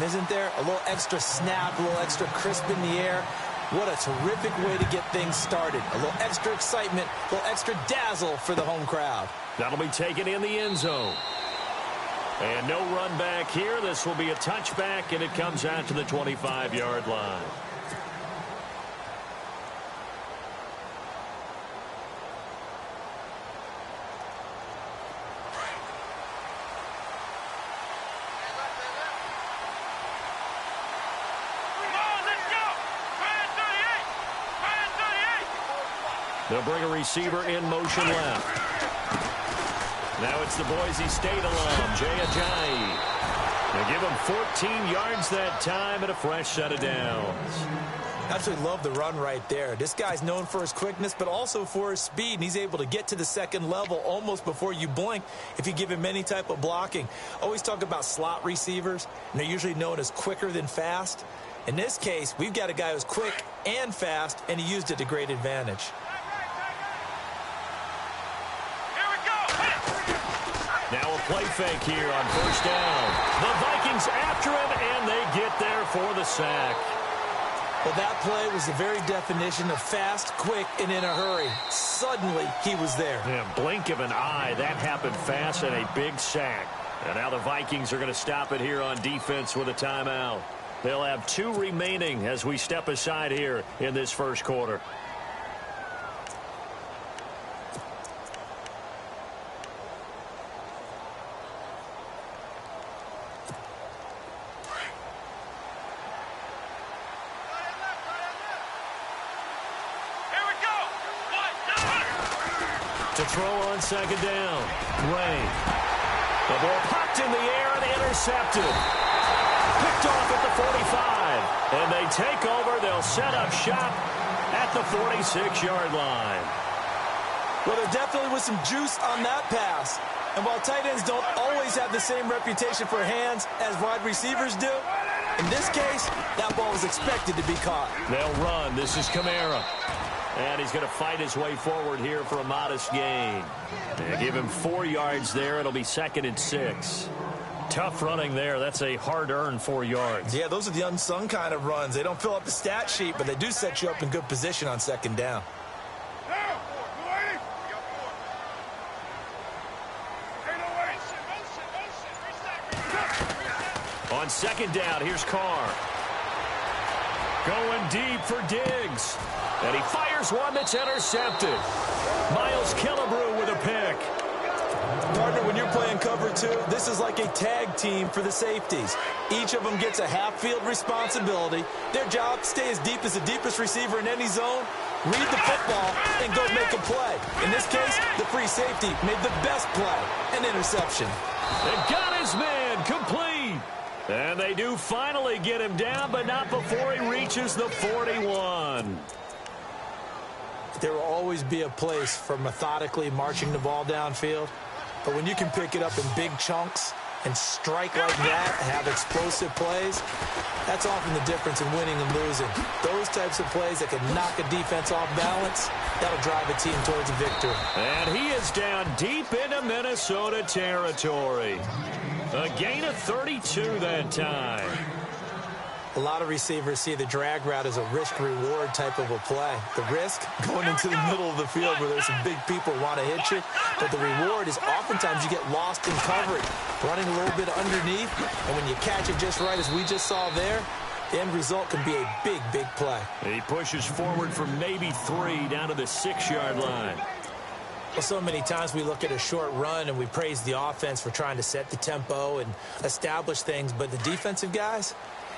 isn't there? A little extra snap, a little extra crisp in the air. What a terrific way to get things started. A little extra excitement, a little extra dazzle for the home crowd. That'll be taken in the end zone. And no run back here. This will be a touchback, and it comes out to the 25-yard line. They'll bring a receiver in motion left. Now it's the Boise State alum, Jay Ajayi. They give him 14 yards that time and a fresh set of downs. Absolutely love the run right there. This guy's known for his quickness, but also for his speed, and he's able to get to the second level almost before you blink if you give him any type of blocking. Always talk about slot receivers, and they're usually known as quicker than fast. In this case, we've got a guy who's quick and fast, and he used it to great advantage. Now a play fake here on first down. The Vikings after him, and they get there for the sack. Well, that play was the very definition of fast, quick, and in a hurry. Suddenly, he was there. Yeah, blink of an eye. That happened fast and a big sack. And now the Vikings are going to stop it here on defense with a timeout. They'll have 2 remaining as we step aside here in this first quarter. To throw on second down. Ray. The ball popped in the air and intercepted. Picked off at the 45. And they take over. They'll set up shop at the 46-yard line. Well, there definitely was some juice on that pass. And while tight ends don't always have the same reputation for hands as wide receivers do, in this case, that ball was expected to be caught. They'll run. This is Kamara. And he's going to fight his way forward here for a modest gain. They give him 4 yards there. It'll be 2nd and 6. Tough running there. That's a hard-earned 4 yards. Yeah, those are the unsung kind of runs. They don't fill up the stat sheet, but they do set you up in good position on second down. On second down, here's Carr. Going deep for Diggs. And he fires one that's intercepted. Miles Killebrew with a pick. Partner, when you're playing cover 2, this is like a tag team for the safeties. Each of them gets a half-field responsibility. Their job, stay as deep as the deepest receiver in any zone, read the football, and go make a play. In this case, the free safety made the best play, an interception. And got his man complete. And they do finally get him down, but not before he reaches the 41. There will always be a place for methodically marching the ball downfield. But when you can pick it up in big chunks and strike like that and have explosive plays, that's often the difference in winning and losing. Those types of plays that can knock a defense off balance, that'll drive a team towards a victory. And he is down deep into Minnesota territory. A gain of 32 that time. A lot of receivers see the drag route as a risk-reward type of a play. The risk, going into the middle of the field where there's some big people who want to hit you. But the reward is oftentimes you get lost in coverage, running a little bit underneath. And when you catch it just right, as we just saw there, the end result can be a big, big play. He pushes forward from maybe 3 down to the 6-yard line. Well, so many times we look at a short run and we praise the offense for trying to set the tempo and establish things. But the defensive guys,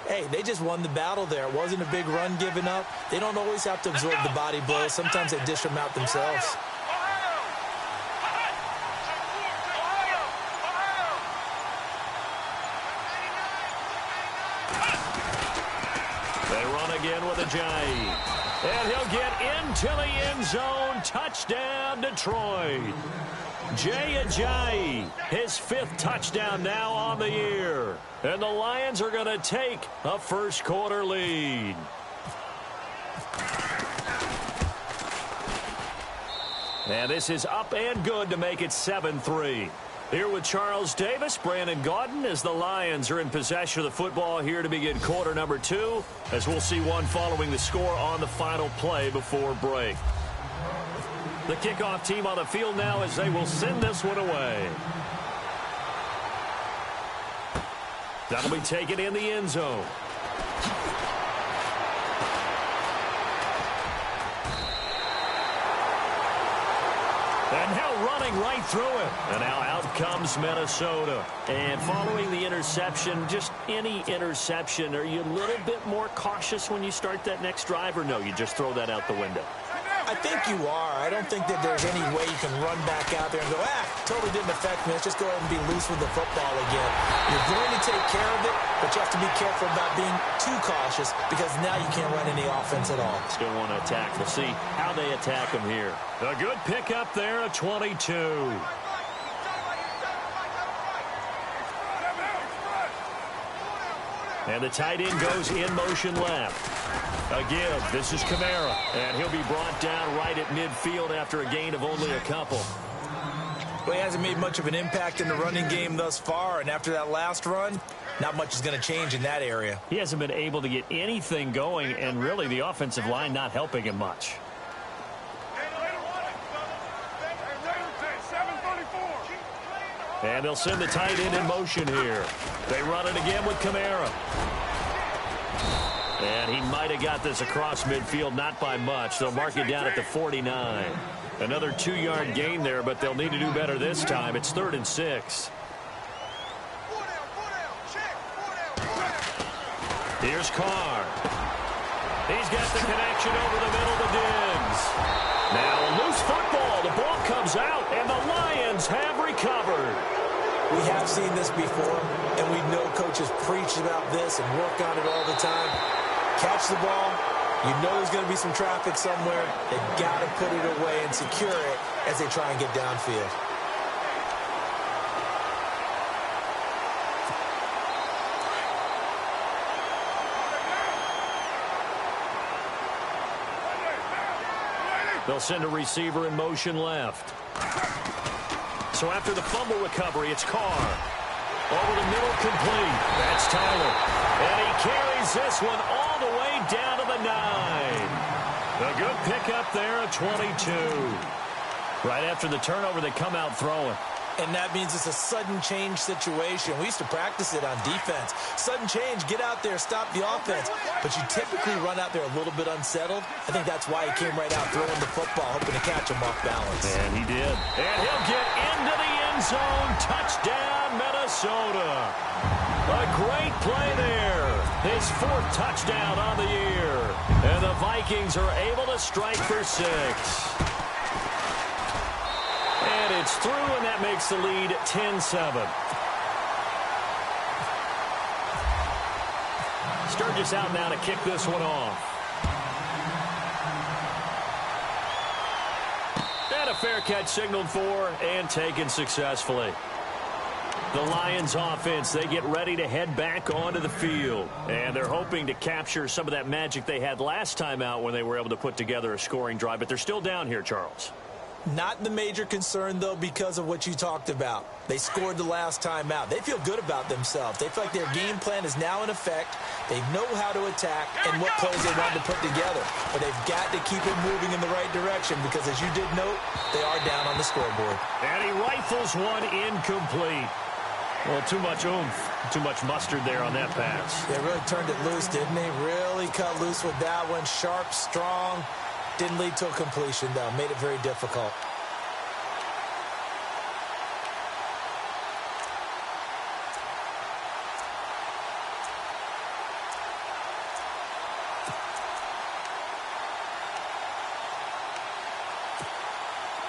hey, they just won the battle there. It wasn't a big run given up. They don't always have to absorb the body blows. Sometimes they dish them out themselves. They run again with Ajayi. And he'll get into the end zone. Touchdown, Detroit. Jay Ajayi, his 5th touchdown now on the year. And the Lions are going to take a first-quarter lead. And this is up and good to make it 7-3. Here with Charles Davis, Brandon Gaudin, as the Lions are in possession of the football here to begin quarter number 2, as we'll see one following the score on the final play before break. The kickoff team on the field now as they will send this one away. That'll be taken in the end zone. And now running right through it. And now out comes Minnesota. And following the interception, just any interception, are you a little bit more cautious when you start that next drive, or no, you just throw that out the window? I think you are. I don't think that there's any way you can run back out there and go, totally didn't affect me. Let's just go ahead and be loose with the football again. You're going to take care of it, but you have to be careful about being too cautious because now you can't run any offense at all. Still want to attack. We'll see how they attack them here. A good pickup there, a 22. And the tight end goes in motion left. Again, this is Kamara, and he'll be brought down right at midfield after a gain of only a couple. Well, he hasn't made much of an impact in the running game thus far, and after that last run, not much is going to change in that area. He hasn't been able to get anything going, and really the offensive line not helping him much. And they'll send the tight end in motion here. They run it again with Kamara. And he might have got this across midfield, not by much. They'll mark it down at the 49. Another 2-yard gain there, but they'll need to do better this time. It's 3rd and 6. Here's Carr. He's got the connection over the middle to Diggs. Now a loose football. The ball comes out, and the Lions have recovered. We have seen this before, and we know coaches preach about this and work on it all the time. Catch the ball. You know there's going to be some traffic somewhere. They've got to put it away and secure it as they try and get downfield. They'll send a receiver in motion left. So after the fumble recovery, it's Carr. Over the middle, complete. That's Tyler. And he carries this one all the way down to the 9. A good pickup there, a 22. Right after the turnover, they come out throwing. And that means it's a sudden change situation. We used to practice it on defense. Sudden change, get out there, stop the offense. But you typically run out there a little bit unsettled. I think that's why he came right out throwing the football, hoping to catch him off balance. And he did. And he'll get into the end zone. Touchdown, Minnesota. A great play there. His 4th touchdown on the year. And the Vikings are able to strike for 6. And it's through, and that makes the lead 10-7. Sturgis out now to kick this one off. And a fair catch signaled for and taken successfully. The Lions offense, they get ready to head back onto the field. And they're hoping to capture some of that magic they had last time out when they were able to put together a scoring drive. But they're still down here, Charles. Not the major concern, though, because of what you talked about. They scored the last time out. They feel good about themselves. They feel like their game plan is now in effect. They know how to attack and what plays they want to put together. But they've got to keep it moving in the right direction because, as you did note, they are down on the scoreboard. And he rifles one incomplete. Well, too much oomph, too much mustard there on that pass. They really turned it loose, didn't they? Really cut loose with that one. Sharp, strong. Didn't lead to a completion, though. Made it very difficult.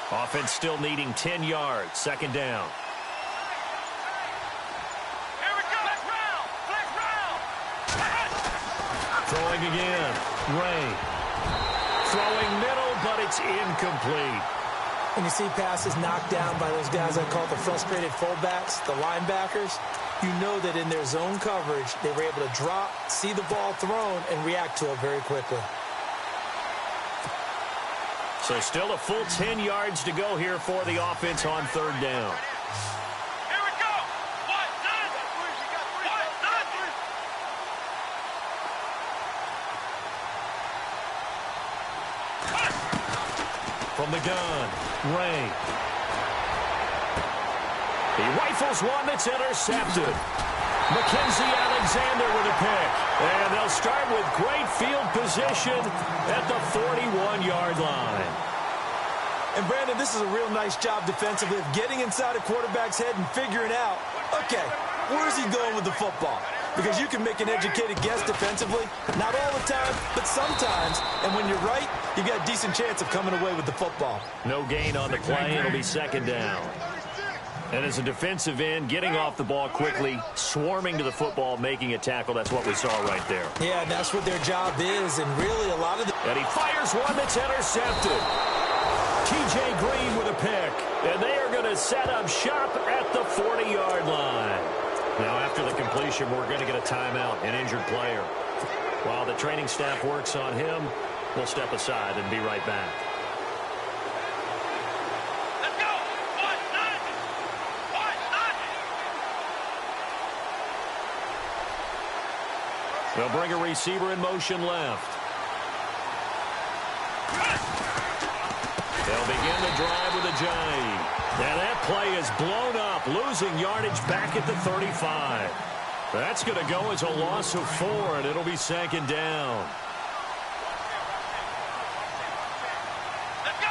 Offense still needing 10 yards. 2nd down. Here we go. Let's round. Throwing again. Ray. Throwing middle, but it's incomplete. When you see passes knocked down by those guys I call the frustrated fullbacks, the linebackers, you know that in their zone coverage, they were able to drop, see the ball thrown, and react to it very quickly. So still a full 10 yards to go here for the offense on 3rd down. from the gun. Ray. He rifles one that's intercepted. Mackenzie Alexander with a pick. And they'll start with great field position at the 41-yard line. And, Brandon, this is a real nice job defensively of getting inside a quarterback's head and figuring out, okay, where's he going with the football? Because you can make an educated guess defensively, not all the time, but sometimes. And when you're right, you got a decent chance of coming away with the football. No gain on the play. It'll be second down. And as a defensive end, getting off the ball quickly, swarming to the football, making a tackle, that's what we saw right there. Yeah, and that's what their job is, and really a lot of the... And he fires one that's intercepted. T.J. Green with a pick. And they are going to set up shop at the 40-yard line. Now, after the completion, we're going to get a timeout, an injured player. While the training staff works on him, we'll step aside and be right back. Let's go. 1-9. 1-9. They'll bring a receiver in motion left. They'll begin the drive with a jive. And that play is blown up, losing yardage back at the 35. That's going to go as a loss of 4, and it'll be second down. Let's go.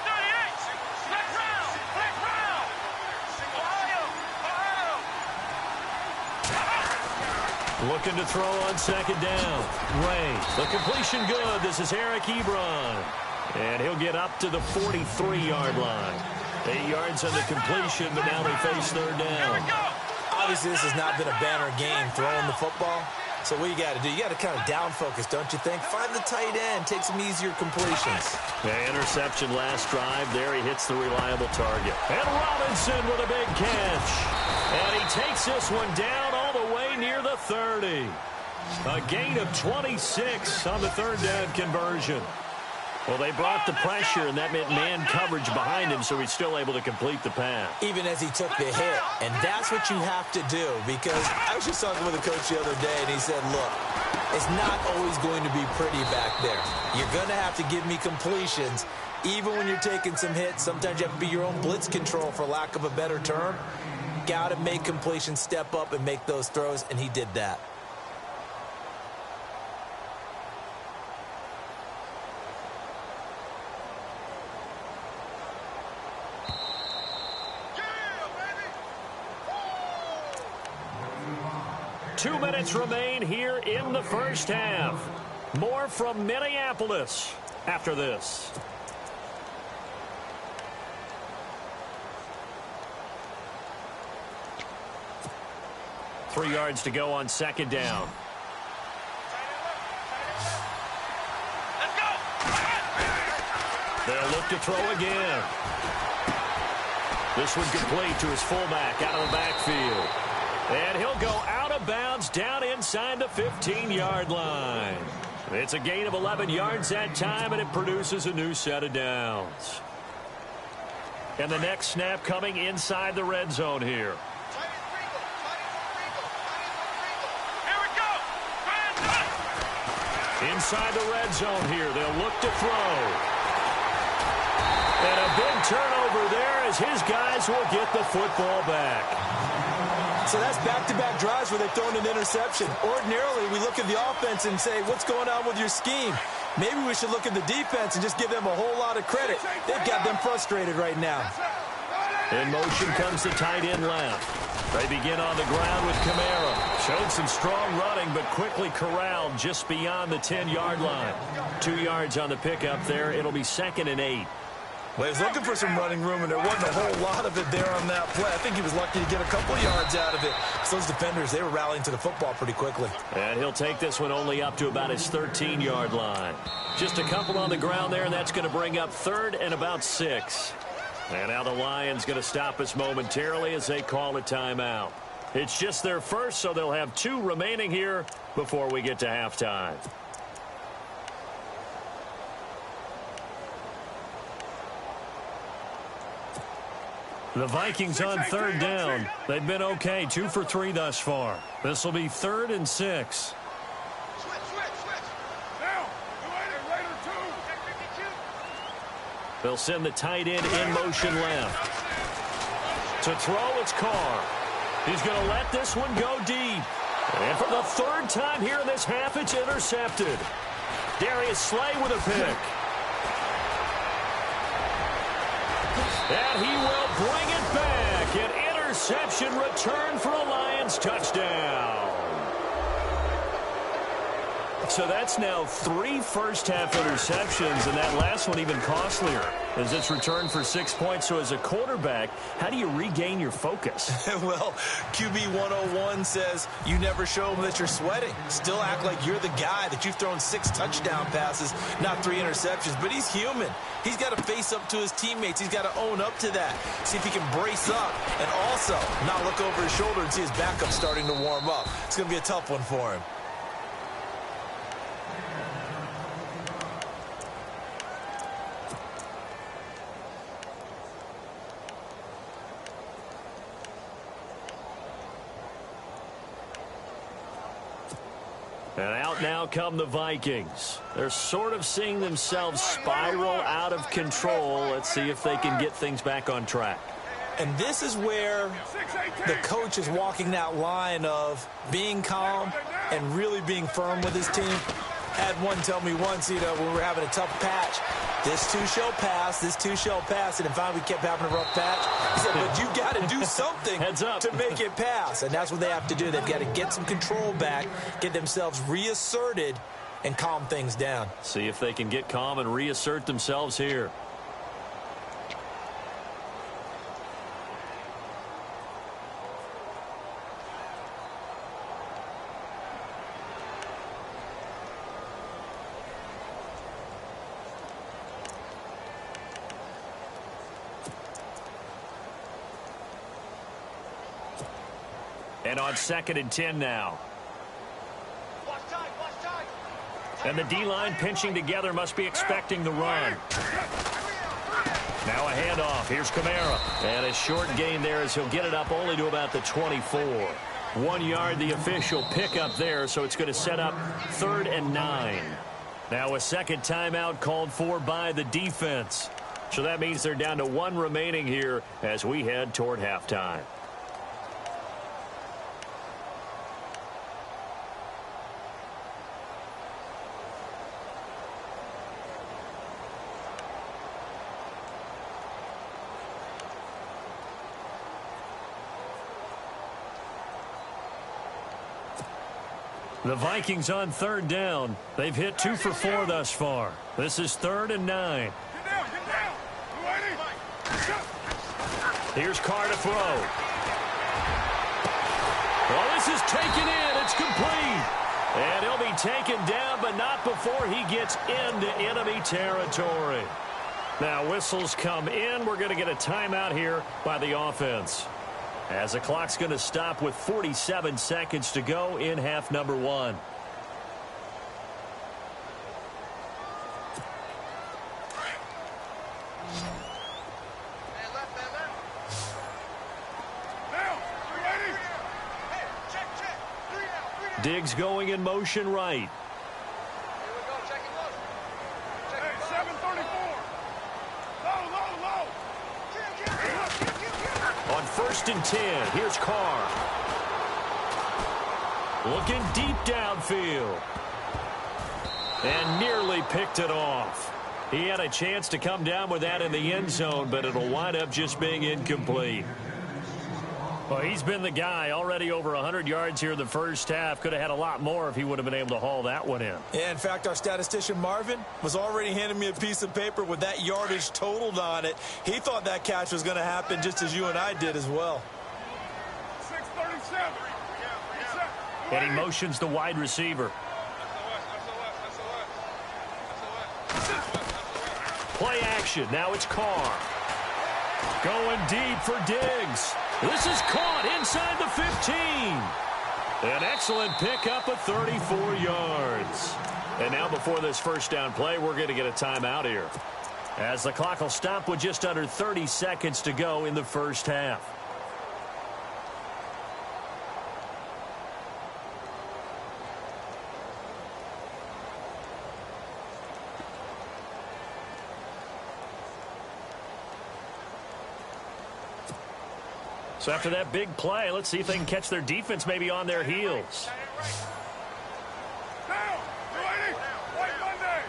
38. Flex round. Flex round. Ohio. Looking to throw on second down. Ray. The completion good. This is Eric Ebron. And he'll get up to the 43-yard line. 8 yards on the completion, but now they face third down. Obviously, this has not been a banner game throwing the football. So what you got to do, you got to kind of down focus, don't you think? Find the tight end, take some easier completions. The interception last drive. There he hits the reliable target. And Robinson with a big catch. And he takes this one down all the way near the 30. A gain of 26 on the third down conversion. Well, they brought the pressure, and that meant man coverage behind him, so he's still able to complete the pass. Even as he took the hit. And that's what you have to do, because I was just talking with a coach the other day, and he said, look, it's not always going to be pretty back there. You're going to have to give me completions, even when you're taking some hits. Sometimes you have to be your own blitz control, for lack of a better term. Got to make completions, step up, and make those throws, and he did that. Two minutes remain here in the first half. More from Minneapolis after this. Three yards to go on second down. Let's go. They'll look to throw again. This one complete to his fullback out of the backfield. And he'll go out of bounds down inside the 15-yard line. It's a gain of 11 yards that time, and it produces a new set of downs. And the next snap coming inside the red zone here. Here we go. Inside the red zone here, they'll look to throw. And a big turnover there as his guys will get the football back. So that's back-to-back drives where they've thrown an interception. Ordinarily, we look at the offense and say, what's going on with your scheme? Maybe we should look at the defense and just give them a whole lot of credit. They've got them frustrated right now. In motion comes the tight end left. They begin on the ground with Kamara. Showed some strong running, but quickly corralled just beyond the 10-yard line. 2 yards on the pickup there. It'll be 2nd and 8. Well, he was looking for some running room, and there wasn't a whole lot of it there on that play. I think he was lucky to get a couple yards out of it. So those defenders, they were rallying to the football pretty quickly. And he'll take this one only up to about his 13-yard line. Just a couple on the ground there, and that's going to bring up 3rd and about 6. And now the Lions going to stop us momentarily as they call a timeout. It's just their first, so they'll have 2 remaining here before we get to halftime. The Vikings on 3rd down. They've been okay, 2 for 3 thus far. This will be 3rd and 6. Switch. Now. Raider 2. They'll send the tight end in motion left. To throw, it's Carr. He's going to let this one go deep. And for the third time here in this half, it's intercepted. Darius Slay with a pick. And he will bring it back. An interception return for a Lions touchdown. So that's now 3 first-half interceptions, and that last one even costlier as it's returned for 6 points. So as a quarterback, how do you regain your focus? Well, QB 101 says you never show them that you're sweating. Still act like you're the guy, that you've thrown 6 touchdown passes, not 3 interceptions. But he's human. He's got to face up to his teammates. He's got to own up to that. See if he can brace up and also not look over his shoulder and see his backup starting to warm up. It's going to be a tough one for him. And out now come the Vikings. They're sort of seeing themselves spiral out of control. Let's see if they can get things back on track. And this is where the coach is walking that line of being calm and really being firm with his team. Had one tell me once, when we were having a tough patch, this too shall pass, this too shall pass. And finally we kept having a rough patch. He said, but you got to do something to make it pass. And that's what they have to do. They've got to get some control back, get themselves reasserted, and calm things down. See if they can get calm and reassert themselves here. And on 2nd and 10 now. And the D-line pinching together must be expecting the run. Now a handoff. Here's Kamara. And a short gain there as he'll get it up only to about the 24. 1 yard the official pickup there, so it's going to set up 3rd and 9. Now a second timeout called for by the defense. So that means they're down to 1 remaining here as we head toward halftime. The Vikings on 3rd down. They've hit 2 for 4 thus far. This is 3rd and 9. Here's Carr to throw. Well, this is taken in. It's complete. And he'll be taken down, but not before he gets into enemy territory. Now whistles come in. We're going to get a timeout here by the offense, as the clock's going to stop with 47 seconds to go in half number 1. Diggs going in motion right. On 1st and 10, here's Carr. Looking deep downfield. And nearly picked it off. He had a chance to come down with that in the end zone, but it'll wind up just being incomplete. Well, he's been the guy, already over 100 yards here in the first half. Could have had a lot more if he would have been able to haul that one in. Yeah, in fact, our statistician Marvin was already handing me a piece of paper with that yardage totaled on it. He thought that catch was going to happen just as you and I did as well. 637. And he motions the wide receiver. Play action. Now it's Carr. Going deep for Diggs. This is caught inside the 15. An excellent pickup of 34 yards. And now before this first down play, we're going to get a timeout here, as the clock will stop with just under 30 seconds to go in the first half. So after that big play, let's see if they can catch their defense maybe on their heels. Down! 280! White Monday!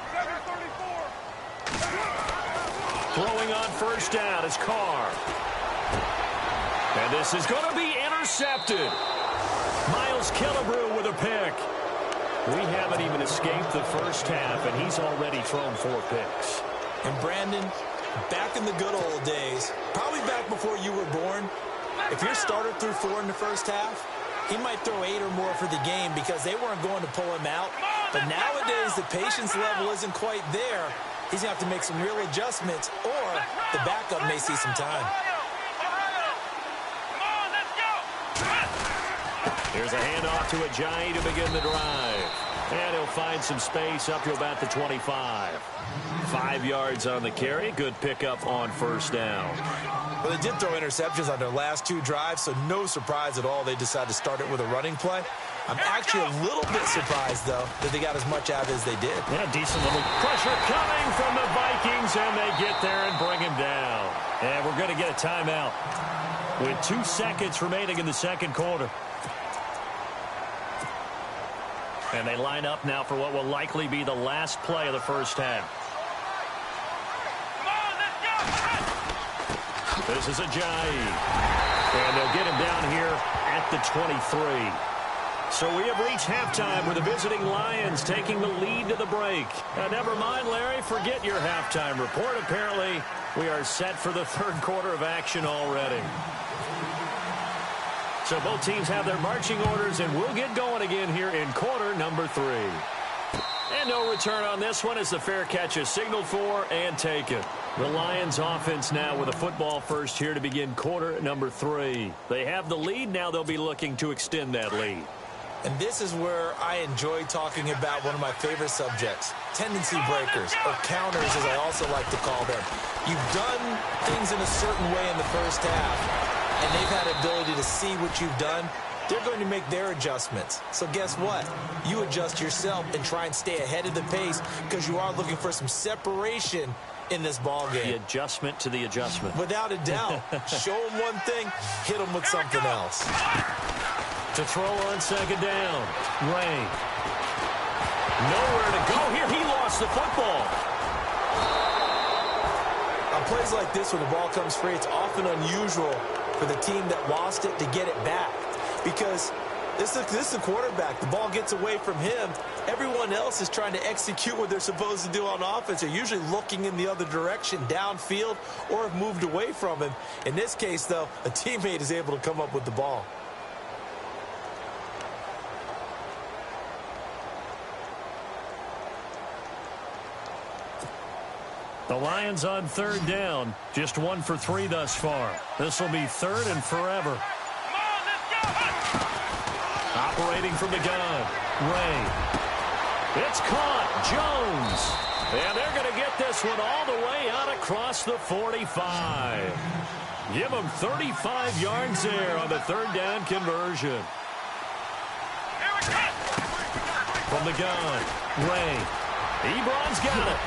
734! Throwing on first down is Carr. And this is going to be intercepted. Miles Killebrew with a pick. We haven't even escaped the first half, and he's already thrown 4 picks. And Brandon, back in the good old days, probably back before you were born, if your starter threw 4 in the first half, he might throw 8 or more for the game because they weren't going to pull him out. But nowadays, the patience level isn't quite there. He's going to have to make some real adjustments, or the backup may see some time. Here's a handoff to Ajayi to begin the drive. And he'll find some space up to about the 25. 5 yards on the carry. Good pickup on first down. Well, they did throw interceptions on their last 2 drives, so no surprise at all they decided to start it with a running play. I'm actually a little bit surprised, though, that they got as much out as they did. Yeah, decent little pressure coming from the Vikings, and they get there and bring him down. And we're going to get a timeout with 2 seconds remaining in the second quarter. And they line up now for what will likely be the last play of the first half. This is Ajayi. And they'll get him down here at the 23. So we have reached halftime with the visiting Lions taking the lead to the break. Never mind, Larry, forget your halftime report. Apparently, we are set for the third quarter of action already. So both teams have their marching orders, and we'll get going again here in quarter number 3. And no return on this one as the fair catch is signaled for and taken. The Lions offense now with a football first here to begin quarter number 3. They have the lead. Now they'll be looking to extend that lead. And this is where I enjoy talking about one of my favorite subjects, tendency breakers, or counters as I also like to call them. You've done things in a certain way in the first half, and they've had the ability to see what you've done. They're going to make their adjustments. So guess what? You adjust yourself and try and stay ahead of the pace because you are looking for some separation in this ball game. The adjustment to the adjustment. Without a doubt. Show them one thing, hit them with something else. To throw on second down. Ray. Nowhere to go here. He lost the football. On plays like this, when the ball comes free, it's often unusual for the team that lost it to get it back. Because this is the quarterback. The ball gets away from him. Everyone else is trying to execute what they're supposed to do on offense. They're usually looking in the other direction, downfield, or have moved away from him. In this case, though, a teammate is able to come up with the ball. The Lions on third down. Just 1 for 3 thus far. This will be third and forever. Operating from the gun. Ray. It's caught. Jones. And they're going to get this one all the way out across the 45. Give them 35 yards there on the third down conversion. From the gun. Ray. Ebron's got it.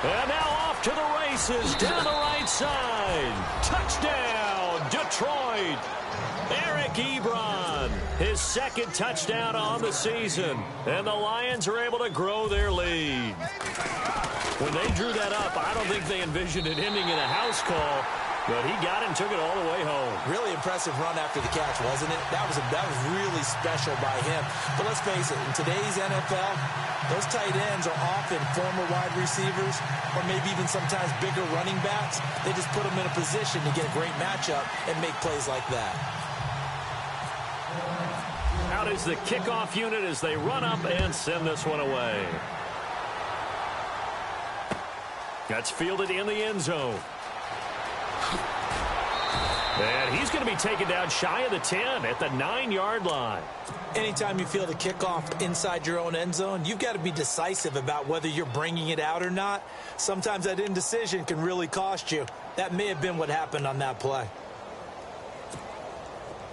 And now off to the races down the right side. Touchdown, Detroit. Eric Ebron, his second touchdown on the season. And the Lions are able to grow their lead. When they drew that up, I don't think they envisioned it ending in a house call. But he got it and took it all the way home. Really impressive run after the catch, wasn't it? That was really special by him. But let's face it, in today's NFL, those tight ends are often former wide receivers or maybe even sometimes bigger running backs. They just put them in a position to get a great matchup and make plays like that. Out is the kickoff unit as they run up and send this one away. That's fielded in the end zone. And he's going to be taken down shy of the 10 at the 9-yard line. Anytime you feel the kickoff inside your own end zone, you've got to be decisive about whether you're bringing it out or not. Sometimes that indecision can really cost you. That may have been what happened on that play.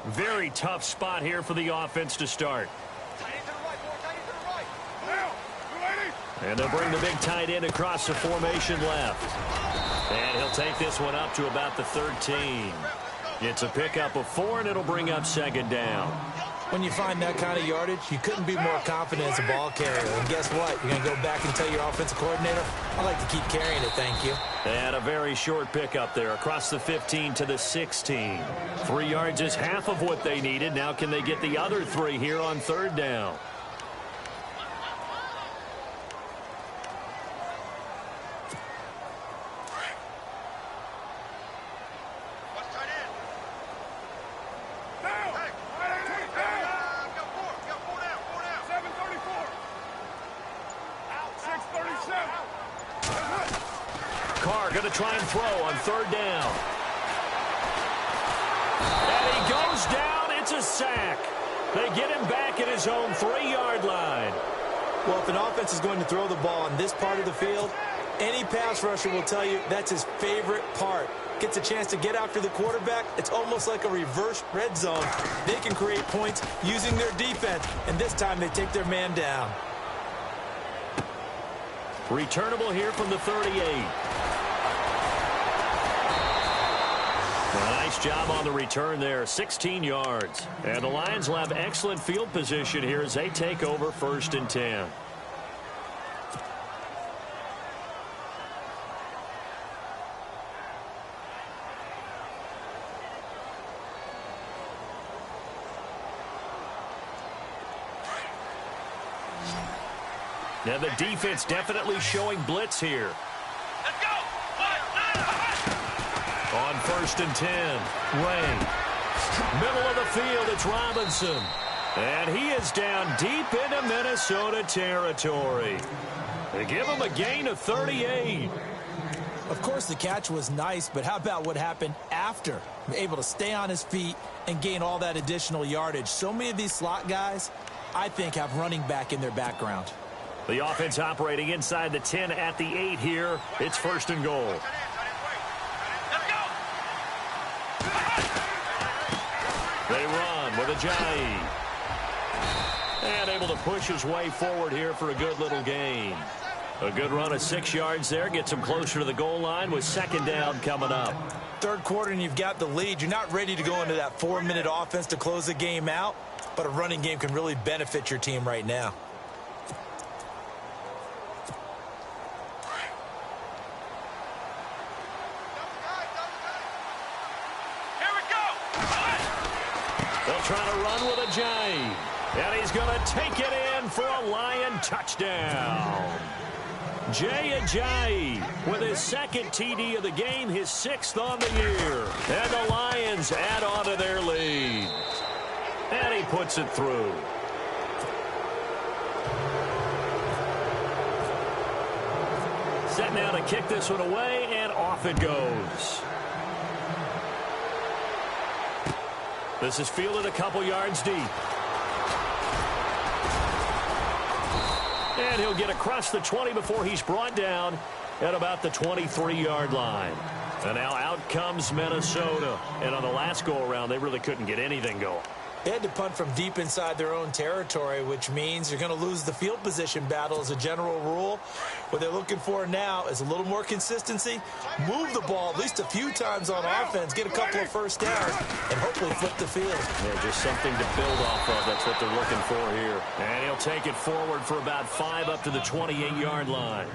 Very tough spot here for the offense to start. And they'll bring the big tight end across the formation left. And he'll take this one up to about the 13. It's a pickup of 4, and it'll bring up second down. When you find that kind of yardage, you couldn't be more confident as a ball carrier. And guess what? You're going to go back and tell your offensive coordinator, I like to keep carrying it, thank you. They had a very short pickup there across the 15 to the 16. 3 yards is half of what they needed. Now can they get the other 3 here on third down? Going to try and throw on third down. And he goes down. It's a sack. They get him back at his own 3-yard line. Well, if an offense is going to throw the ball on this part of the field, any pass rusher will tell you that's his favorite part. Gets a chance to get after the quarterback. It's almost like a reverse red zone. They can create points using their defense, and this time they take their man down. Returnable here from the 38. A nice job on the return there, 16 yards. And the Lions will have excellent field position here as they take over 1st and 10. Now the defense definitely showing blitz here. On 1st and 10, Ray. Middle of the field, it's Robinson. And he is down deep into Minnesota territory. They give him a gain of 38. Of course, the catch was nice, but how about what happened after? Able to stay on his feet and gain all that additional yardage. So many of these slot guys, I think, have running back in their background. The offense operating inside the 10 at the 8 here. It's 1st and goal. They run with Ajayi. And able to push his way forward here for a good little gain. A good run of 6 yards there. Gets him closer to the goal line with second down coming up. Third quarter and you've got the lead. You're not ready to go into that 4-minute offense to close the game out. But a running game can really benefit your team right now. Trying to run with Ajayi. And he's going to take it in for a Lion touchdown. Jay Ajayi with his 2nd TD of the game, his 6th on the year. And the Lions add on to their lead. And he puts it through. Set now to kick this one away, and off it goes. This is fielded a couple yards deep. And he'll get across the 20 before he's brought down at about the 23-yard line. And now out comes Minnesota. And on the last go-around, they really couldn't get anything going. They had to punt from deep inside their own territory, which means you're going to lose the field position battle as a general rule. What they're looking for now is a little more consistency, move the ball at least a few times on offense, get a couple of first downs, and hopefully flip the field. Yeah, just something to build off of. That's what they're looking for here. And he'll take it forward for about 5 up to the 28-yard line.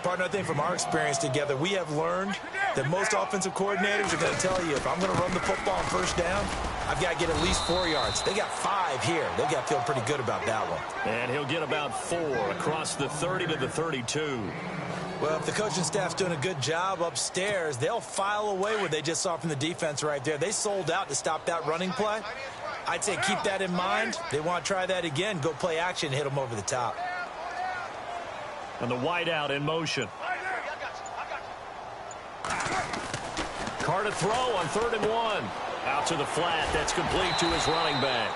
Partner, I think from our experience together, we have learned that most offensive coordinators are going to tell you, if I'm going to run the football on first down, I've got to get at least 4 yards. They got 5 here. They've got to feel pretty good about that one. And he'll get about 4 across the 30 to the 32. Well, if the coaching staff's doing a good job upstairs, they'll file away what they just saw from the defense right there. They sold out to stop that running play. I'd say keep that in mind. They want to try that again. Go play action and hit them over the top. And the wideout in motion. Carr to throw on 3rd and 1. Out to the flat. That's complete to his running back.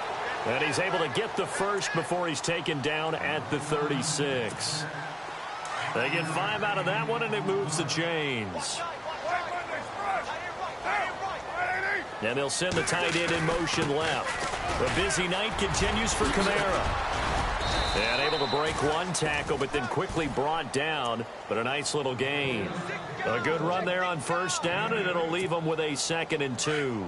And he's able to get the first before he's taken down at the 36. They get 5 out of that one, and it moves the chains. And they'll send the tight end in motion left. The busy night continues for Kamara. And able to break one tackle, but then quickly brought down. But a nice little gain. A good run there on first down, and it'll leave them with a 2nd and 2.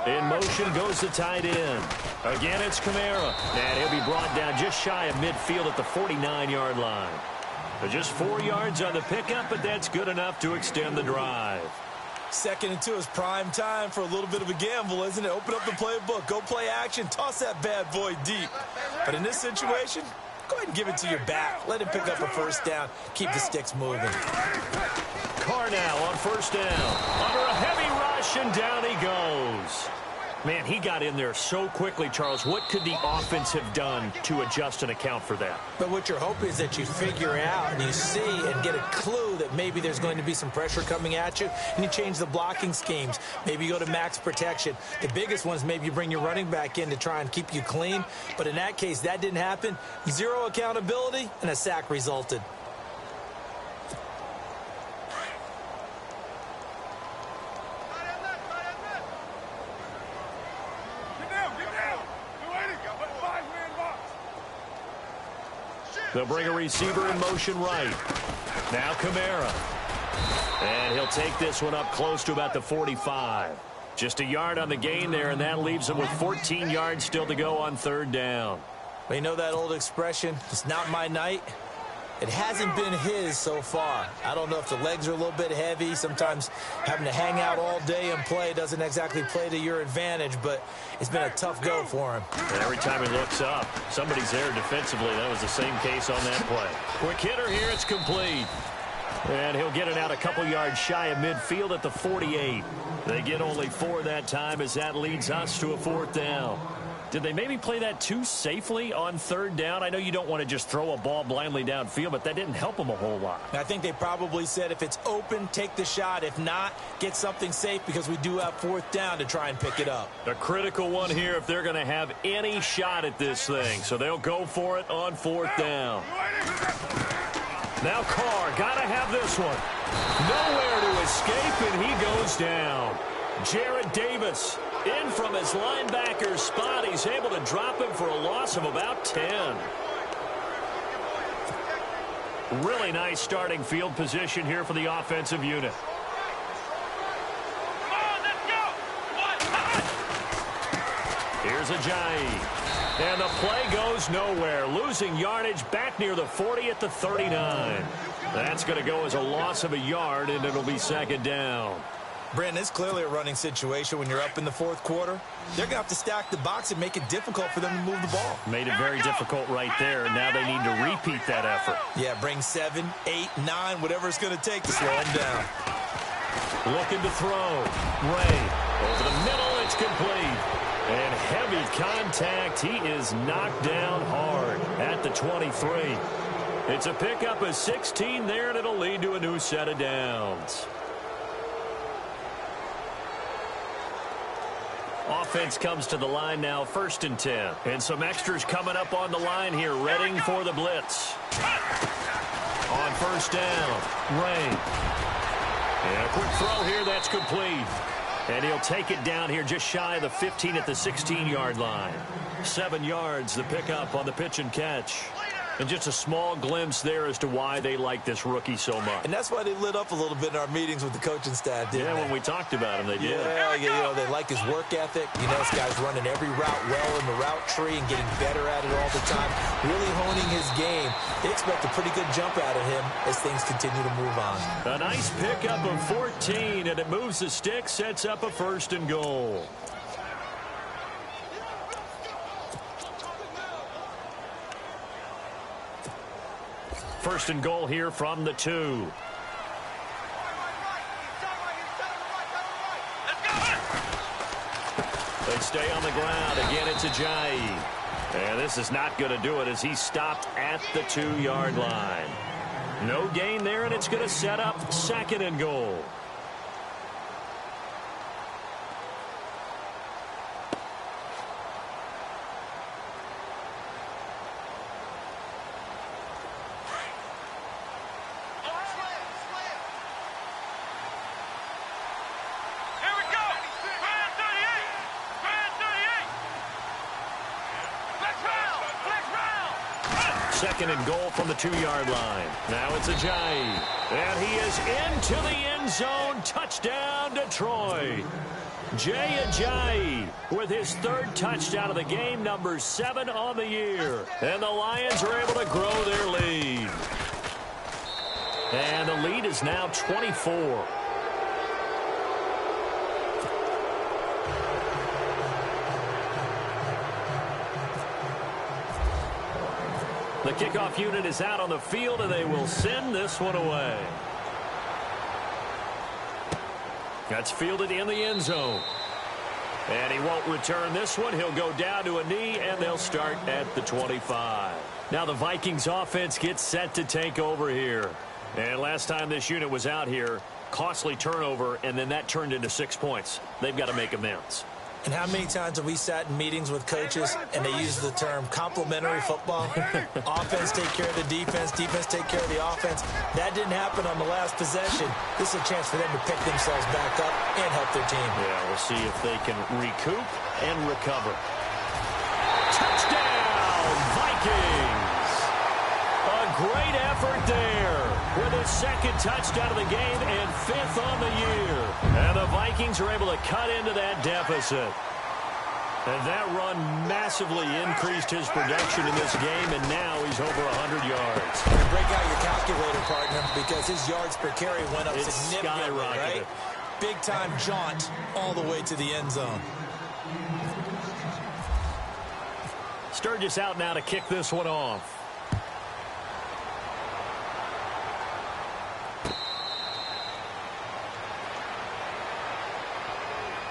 In motion goes the tight end. Again, it's Kamara. And he'll be brought down just shy of midfield at the 49-yard line. But just 4 yards on the pickup, but that's good enough to extend the drive. 2nd and 2 is prime time for a little bit of a gamble, isn't it? Open up the playbook, go play action, toss that bad boy deep. But in this situation, go ahead and give it to your back. Let him pick up a first down. Keep the sticks moving. Carr now on first down. Under a heavy rush, and down he goes. Man, he got in there so quickly, Charles. What could the offense have done to adjust and account for that? But what you're hoping is that you figure out and you see and get a clue that maybe there's going to be some pressure coming at you, and you change the blocking schemes. Maybe you go to max protection. The biggest one is maybe you bring your running back in to try and keep you clean. But in that case, that didn't happen. 0 accountability, and a sack resulted. They'll bring a receiver in motion right. Now Kamara. And he'll take this one up close to about the 45. Just a yard on the gain there, and that leaves him with 14 yards still to go on 3rd down. Well, you know that old expression, it's not my night? It hasn't been his so far. I don't know if the legs are a little bit heavy. Sometimes having to hang out all day and play doesn't exactly play to your advantage, but it's been a tough go for him. And every time he looks up, somebody's there defensively. That was the same case on that play. Quick hitter here, it's complete. And he'll get it out a couple yards shy of midfield at the 48. They get only 4 that time as that leads us to a 4th down. Did they maybe play that too safely on 3rd down? I know you don't want to just throw a ball blindly downfield, but that didn't help them a whole lot. I think they probably said if it's open, take the shot. If not, get something safe because we do have 4th down to try and pick it up. A critical one here if they're going to have any shot at this thing. So they'll go for it on 4th down. Now Carr, got to have this one. Nowhere to escape, and he goes down. Jarrett Davis in from his linebacker spot. He's able to drop him for a loss of about 10. Really nice starting field position here for the offensive unit. Here's Ajayi. And the play goes nowhere. Losing yardage back near the 40 at the 39. That's going to go as a loss of a yard, and it'll be 2nd down. Brandon, it's clearly a running situation when you're up in the 4th quarter. They're going to have to stack the box and make it difficult for them to move the ball. Made it very difficult right there. Now they need to repeat that effort. Yeah, bring 7, 8, 9, whatever it's going to take to slow them down. Looking to throw. Ray over the middle. It's complete. And heavy contact. He is knocked down hard at the 23. It's a pickup of 16 there, and it'll lead to a new set of downs. Offense comes to the line now, 1st and 10. And some extras coming up on the line here, readying for the blitz. On 1st down, Ray. And a quick throw here, that's complete. And he'll take it down here just shy of the 15 at the 16-yard line. 7 yards, the pickup on the pitch and catch. And just a small glimpse there as to why they like this rookie so much. And that's why they lit up a little bit in our meetings with the coaching staff, didn't they? When we talked about him, they did. Yeah, you know, they like his work ethic. You know, this guy's running every route well in the route tree and getting better at it all the time. Really honing his game. They expect a pretty good jump out of him as things continue to move on. A nice pickup of 14, and it moves the stick, sets up a 1st and goal. First and goal here from the 2. They stay on the ground. Again, it's Ajayi. And this is not going to do it as he stopped at the 2-yard line. No gain there, and it's going to set up 2nd and goal. Second and goal from the 2-yard line. Now it's Ajayi. And he is into the end zone. Touchdown, Detroit. Jay Ajayi with his 3rd touchdown of the game, number 7 on the year. And the Lions are able to grow their lead. And the lead is now 24. The kickoff unit is out on the field, and they will send this one away. That's fielded in the end zone. And he won't return this one. He'll go down to a knee, and they'll start at the 25. Now the Vikings offense gets set to take over here. And last time this unit was out here, costly turnover, and then that turned into 6 points. They've got to make amends. And how many times have we sat in meetings with coaches and they use the term complementary football? Offense take care of the defense, defense take care of the offense. That didn't happen on the last possession. This is a chance for them to pick themselves back up and help their team. Yeah, we'll see if they can recoup and recover. Touchdown, Vikings! A great effort there with his 2nd touchdown of the game and 5th on the year. And the Vikings are able to cut into that deficit. And that run massively increased his production in this game, and now he's over 100 yards. And break out your calculator, partner, because his yards per carry went up significantly, right? Big-time jaunt all the way to the end zone. Sturgis out now to kick this one off.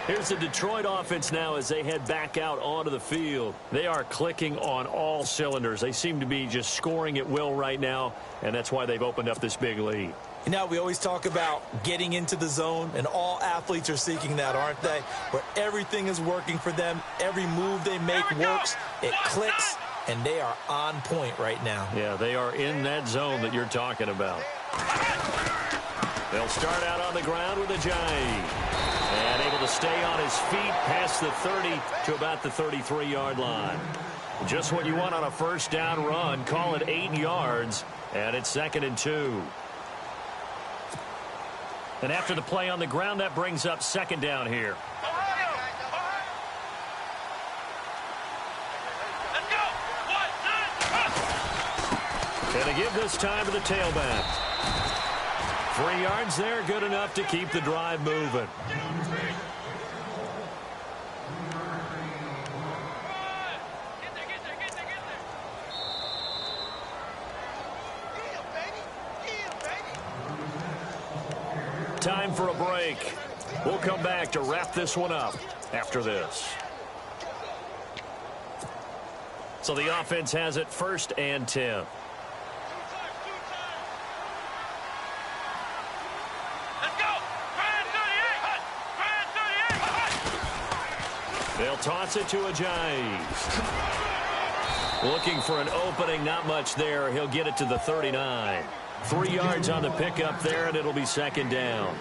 Here's the Detroit offense now as they head back out onto the field. They are clicking on all cylinders. They seem to be just scoring at will right now, and that's why they've opened up this big lead. You know, we always talk about getting into the zone, and all athletes are seeking that, aren't they? Where everything is working for them. Every move they make works. It clicks, and they are on point right now. Yeah, they are in that zone that you're talking about. They'll start out on the ground with Ajayi. And able to stay on his feet past the 30 to about the 33-yard line. Just what you want on a 1st down run. Call it 8 yards, and it's 2nd and 2. And after the play on the ground, that brings up 2nd down here. And to give this time to the tailback. 3 yards there, good enough to keep the drive moving. Time for a break. We'll come back to wrap this one up after this. So the offense has it 1st and 10. They'll toss it to Ajayi. Looking for an opening, not much there. He'll get it to the 39. 3 yards on the pickup there, and it'll be 2nd down.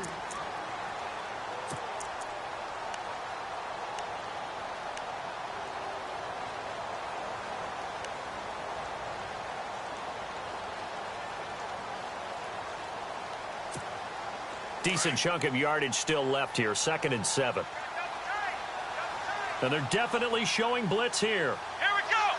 Decent chunk of yardage still left here. 2nd and 7. And they're definitely showing blitz here. Here we go.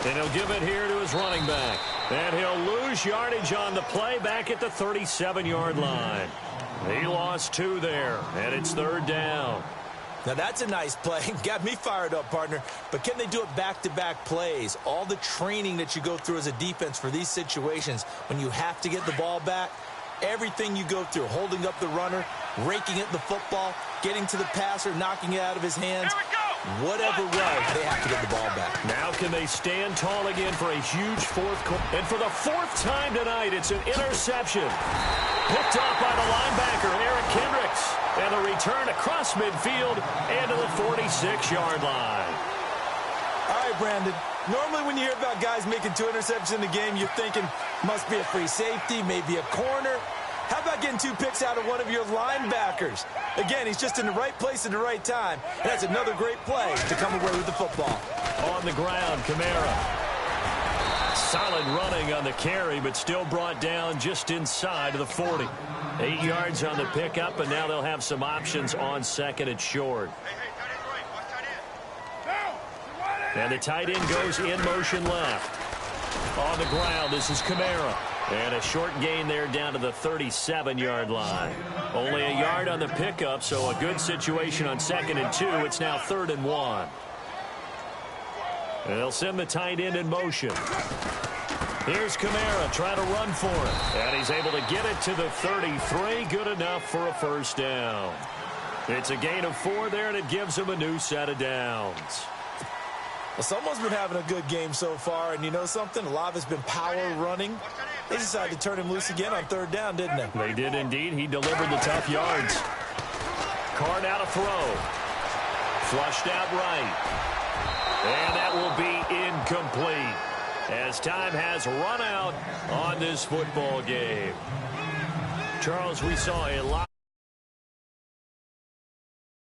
And he'll give it here to his running back. And he'll lose yardage on the play back at the 37-yard line. He lost 2 there, and it's 3rd down. Now, that's a nice play. Got me fired up, partner. But can they do it back-to-back plays? All the training that you go through as a defense for these situations, when you have to get the ball back, everything you go through, holding up the runner, raking at the football, getting to the passer, knocking it out of his hands, whatever way, they have to get the ball back. Now can they stand tall again for a huge 4th quarter? And for the 4th time tonight, it's an interception. Picked off by the linebacker, Eric Kendricks. And the return across midfield and to the 46-yard line. All right, Brandon. Normally when you hear about guys making 2 interceptions in the game, you're thinking must be a free safety, maybe a corner. How about getting 2 picks out of one of your linebackers? Again, he's just in the right place at the right time. And that's another great play to come away with the football. On the ground, Kamara. Solid running on the carry, but still brought down just inside of the 40. 8 yards on the pickup, and now they'll have some options on second and short. And the tight end goes in motion left. On the ground, this is Kamara. And a short gain there down to the 37-yard line. Only a yard on the pickup, so a good situation on second and 2. It's now 3rd and 1. They'll send the tight end in motion. Here's Kamara trying to run for it. And he's able to get it to the 33. Good enough for a first down. It's a gain of 4 there, and it gives him a new set of downs. Well, someone's been having a good game so far, and you know something? A lot of it's been power running. They decided to turn him loose again on 3rd down, didn't they? They did indeed. He delivered the tough yards. Card out a throw. Flushed out right. And that will be incomplete as time has run out on this football game. Charles, we saw a lot.